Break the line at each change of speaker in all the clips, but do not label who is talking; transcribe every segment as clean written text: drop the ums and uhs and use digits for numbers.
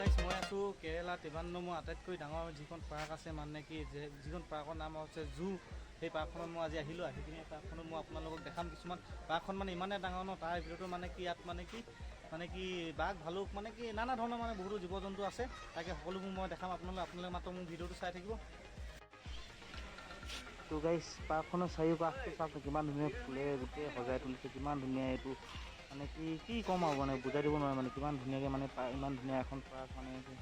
গাইছ মই আছোঁ কেৰেলা ত্ৰিবান্দ্ৰমৰ আটাইতকৈ ডাঙৰ যিখন পাৰ্ক আছে মানে কি যিখন পাৰ্কৰ নাম হৈছে জু। সেই পাৰ্কখনত মই আজি আহিলোঁ, আহি কিনে পাৰ্কখনত মই আপোনালোকক দেখাম কিছুমান। পাৰ্কখন মানে ইমানেই ডাঙৰ ন, তাৰ ভিতৰতো মানে কি ইয়াত মানে কি বাঘ ভালুক মানে কি নানা ধৰণৰ মানে বহুতো জীৱ জন্তু আছে। তাকে সকলোবোৰ মই দেখাম আপোনালোকে মাত্ৰ মোৰ ভিডিঅ'টো চাই থাকিব। তো গাইছ পাৰ্কখনৰ চাৰিওকাষটো চাওক কিমান ধুনীয়া ফুলে গোটেই সজাই তুলিছে, কিমান ধুনীয়া এইটো মানে কি ক'ম আৰু মানে বুজাই দিব নোৱাৰে মানে কিমান ধুনীয়াকৈ মানে ইমান ধুনীয়া এখন পাৰ্ক মানে এইটো।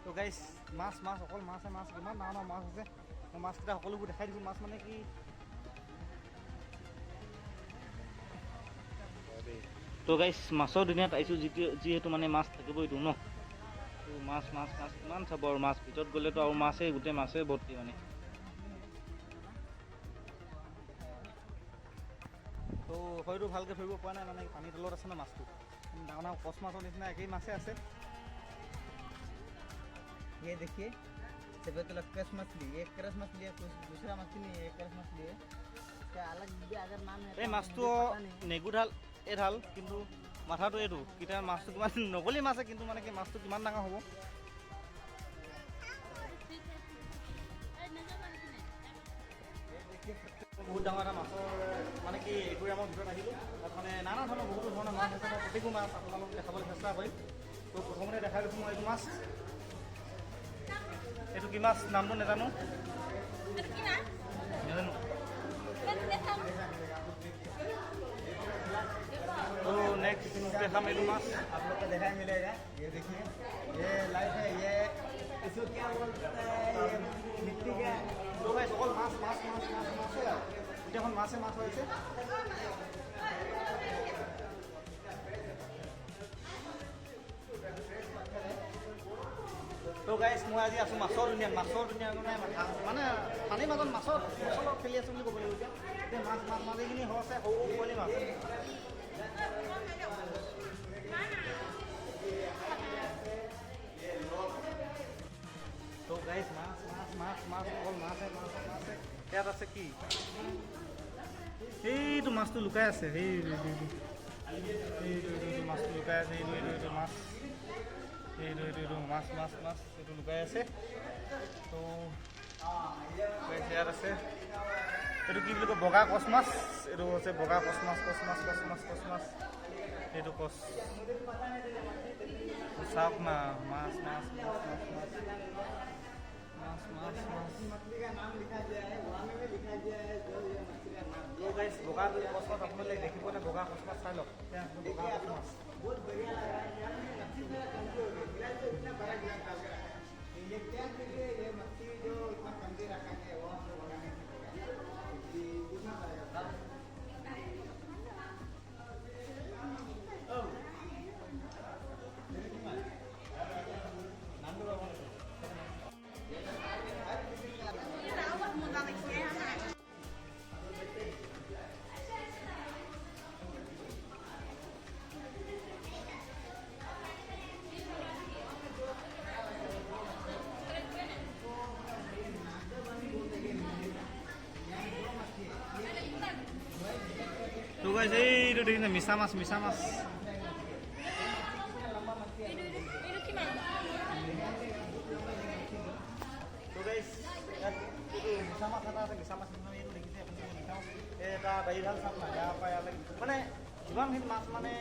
তো গাইছ মাছ অকল মাছ কিমান ডাঙৰ মাছ আছে। মই মাছকেইটা সকলোবোৰ দেখাই দিছোঁ। মাছ মানে কি তো গাইছ মাছৰ দুনিয়াত আহিছোঁ, যিহেতু মানে মাছ থাকিবইতো ন। তো মাছ কিমান চাব আৰু মাছ ভিতৰত গ'লেতো আৰু মাছেই গোটেই মাছেই ভৰ্তি মানে। তো হয়তো ভালকৈ ধৰিব পৰা নাই মানে পানীৰ তলত আছে ন মাছটো। ডাঙৰ ডাঙৰ কচ মাছৰ নিচিনা একেই মাছেই আছে।
ये देखिए सफेद वाला क्रश मछली, ये क्रश मछली है, कुछ दूसरा मछली नहीं है, क्रश मछली है। क्या अलग भी अगर नाम है
এই মাছটো নেগুঢাল এইঢাল, কিন্তু মাথাটো এইটো কেতিয়া মাছটো কিমান নকলি মাছে, কিন্তু মানে কি মাছটো কিমান ডাঙৰ হ'ব। বহুত ডাঙৰ এটা মাছৰ মানে কি একুৰিয়ামৰ ভিতৰত আহিলোঁ। তাত মানে নানা ধৰণৰ বহুতো ধৰণৰ মাছ আছে। মই প্ৰতিটো মাছ আপোনালোকক দেখাবলৈ চেষ্টা কৰিম। তো প্ৰথমতে দেখাই দিছোঁ মই এইটো মাছ। এইটো কি মাছ নামটো নাজানো। तो नेक्स्ट देखाम ये माछ
आप लोग को दिखाई मिलेगा। ये देखिए ये लाइट है, ये इसको क्या बोलते हैं, ये मिट्टी का।
तो गाइस অকল মাছ গোটেইখন মাছ হৈছে। তো গাইছ মই আজি আছোঁ মাছৰ দুনিয়াত মানে পানীৰ মাজত মাছৰ লগত খেলি আছোঁ বুলি ক'ব লাগিব। এতিয়া মাছ এইখিনি হৈছে সৰু পোৱালি মাছ। তো গাইছ মাছ অকল মাছে। ইয়াত আছে কি এইটো মাছটো লুকাই আছে, এইটো মাছটো লুকাই আছে, এইটো মাছ, এইটো মাছ এইটো লুকাই আছে। তো ইয়াত আছে এইটো কি বুলি কয় বগা কচ মাছ। এইটো হৈছে বগা কচ মাছ। এইটো কচ চাওক না মাছ। তো গাইছ বগা কচ মাছ আপোনালোকে দেখিব নে? বগা কচ মাছ চাই লওক। বগা কচ মাছ
बहुत बढ़िया लगा यार, ये मच्छी मेरा कमजोर है, गिलास तो इतना बड़ा गिलास डाल रहा है। ये क्या करिए, ये मच्छी जो इतना कमजोर रखा है वो हम लोग बनाने की पूछना पड़ेगा।
তো গাইছ এইটো দেখিছে মিছা মাছ। তো গাইছ ইয়াত এইটো মিছা মাছ এটা আছে। মিছা মাছ এইটো দেখিছে আপুনি? মিছা মাছ এটা বাৰিধাল চাম না, ইয়াৰ পৰা ইয়ালৈ মানে যিমানখিনি মাছ মানে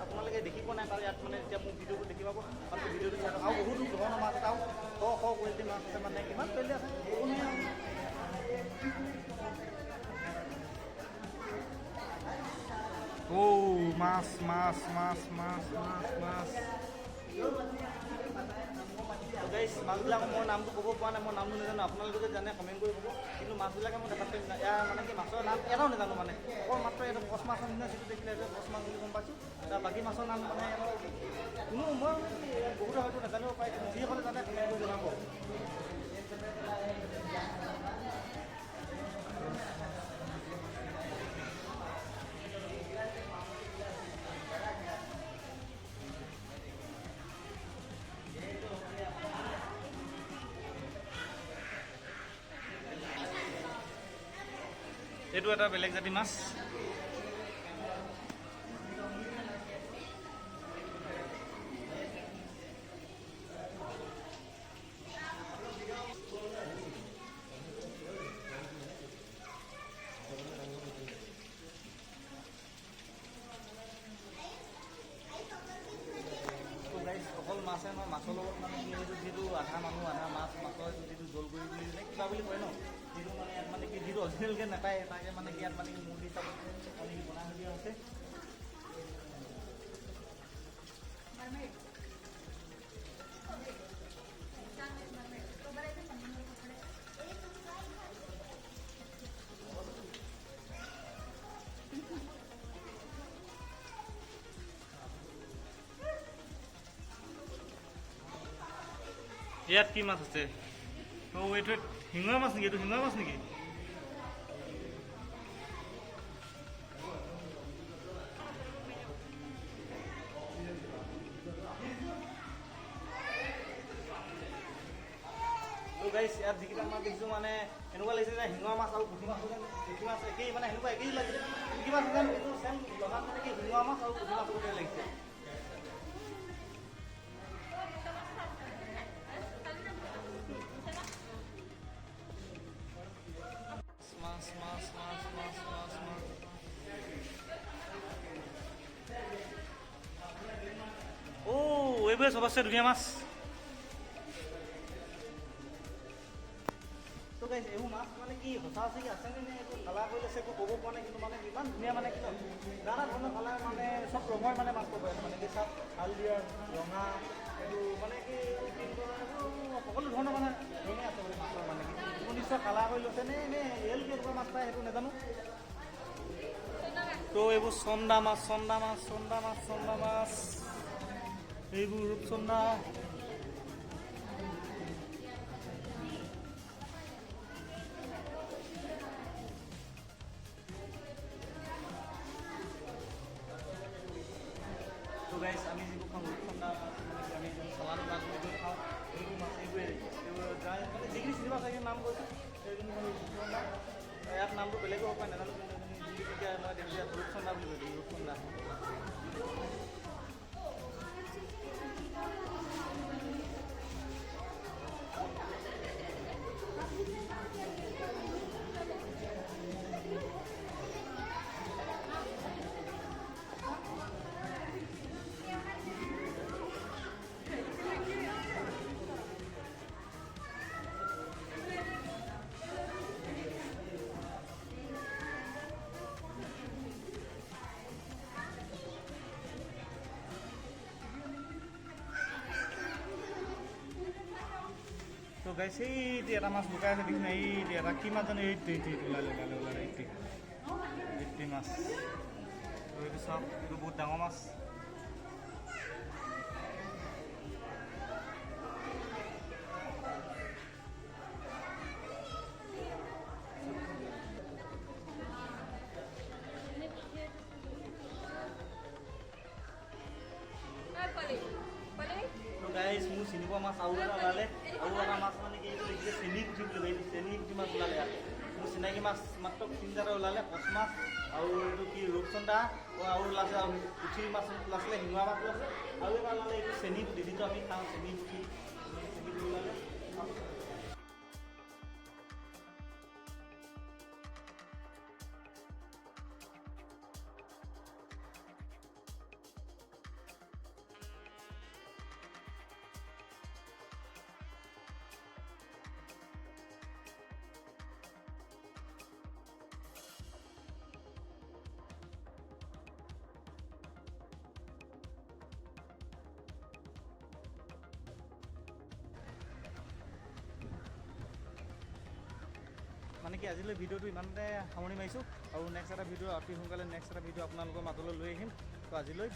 আপোনালোকে দেখি পোৱা নাই। তাৰ ইয়াত মানে যেতিয়া মোৰ ভিডিঅ'টো দেখি পাব, ভালকৈ ভিডিঅ'টো চাই আৰু বহুতো ধৰণৰ মাছ এটাও শ কোৱালিটি মাছ আছে। মানে কিমান কোৱালিটি আছে মাছ। গাইছ মাছবিলাক মই নামটো ক'ব পৰা নাই, মই নামটো নাজানো। আপোনালোকে যদি জানে কমেণ্ট কৰি ক'ব। কিন্তু মাছবিলাকে মই দেখাত ইয়াৰ মানে কি মাছৰ নাম এটাও নাজানো মানে। অকল মাত্ৰ এইটো কচ মাছৰ নিচিনা যিটো দেখিলে কচ মাছ বুলি গম পাইছোঁ। বাকী মাছৰ নাম মানে কোনো মই বহুতে হয়তো নাজানিব পাৰে, কিন্তু যিসকলে জানে কমেণ্ট কৰি জনাব। এইটো এটা বেলেগ জাতি মাছ। অকল মাছে নহয়, মাছৰ লগত মানে কি এইটো যিটো আধা মানুহ আধা মাছ, মাছৰ যিটো জোল কৰি বুলি কিবা বুলি কয় ন, যিটো মানে ইয়াত মানে কি যিটো অৰিজিনেলকৈ নাপায় তাকে মানে কি ইয়াত মানে কি মূৰ্তি হিচাপত মানে কি বনাই দিয়া হৈছে। ইয়াত কি মাছ আছে? অঁ এইটো শিঙৰা মাছ নেকি? এইটো শিঙৰা মাছ নেকি? গাইছ ইয়াত যিকেইটা মাছ দেখিছোঁ মানে এনেকুৱা লাগিছে যে শিঙৰা মাছ আৰু পুঠি মাছ একেই, মানে এনেকুৱা একেই লাগিছে। পুঠি মাছ যেন এইটো চেম লগাত মানে কি শিঙৰা মাছ আৰু পুঠি মাছ গোটেই লাগিছে। এইবোৰে চবতছে ধুনীয়া মাছ। তো গাইছ এইবোৰ মাছ মানে কি সঁচা সঁচিকে আছেনে নে এইবোৰ কালাৰ কৰি আছে একো ক'ব পৰা নাই, কিন্তু মানে ইমান ধুনীয়া মানে কি নানা ধৰণৰ কালাৰ মানে চব ৰঙৰ মানে মাছ ক'ব মানে কি চব হালধীয়া ৰঙা এইবোৰ মানে কি সকলো ধৰণৰ মানে ৰঙে আছে মানে মাছৰ মানে কি নিশ্চয় কালাৰ কৰি লৈছে নে নে ৰিয়েল কি এনেকুৱা মাছ পায় সেইটো নাজানো। তো এইবোৰ চন্দা মাছ, চন্দা মাছ, চন্দা মাছ, চন্দা মাছ, এইবোৰ ৰূপচন্দা। তো গাইছ আমি যিবোৰ খাওঁ ৰূপচন্দা মাছ, মানে আমি যিবোৰ চালানী মাছ এইবোৰ খাওঁ, এইবোৰ মাছ এইবোৰে মানে যিখিনি চিনি পাওঁ চাগে নাম কৈছোঁ সেইখিনি মানে ৰূপচন্দা। ইয়াত নামটো বেলেগ হ'ব পাৰে নাজানো, কিন্তু এতিয়া মই দেখিছোঁ ইয়াত ৰূপচন্দা বুলি কৈছোঁ, ৰূপচন্দা। তো গাইছ এইটো এটা মাছ লুকাই আছে দেখিছে, এইটো এটা কি মাছ জানো, এইটো ওলালে এইটো মাছ। তো এইটো চাওক, এইটো বহুত ডাঙৰ মাছ। গাইছ মোৰ চিনি পোৱা মাছ আৰু এটা ওলালে, আৰু এটা মাছ মানে কি এইটো দেখিছে চেনি পুঠি বুলি কয়, এইটো চেনি পুঠি মাছ ওলালে ইয়াত। মোৰ চিনাকি মাছ মাত্ৰ তিনিটাতে ওলালে, কচ মাছ আৰু এইটো কি ৰূপচন্দা আৰু ওলাইছে, আৰু পুঠি মাছ ওলাইছিলে, শিঙৰা মাছ ওলাইছে, আৰু এটা ওলালে এইটো চেনি পুঠি, যিটো আমি খাওঁ চেনি পুঠি, চেনি পুঠি ওলালে। মানে কি আজিলৈ ভিডিঅ'টো ইমানতে সামৰণি মাৰিছোঁ, আৰু নেক্সট এটা ভিডিঅ' অতি সোনকালে নেক্সট এটা ভিডিঅ' আপোনালোকৰ মাজলৈ লৈ আহিম। তো আজিলৈ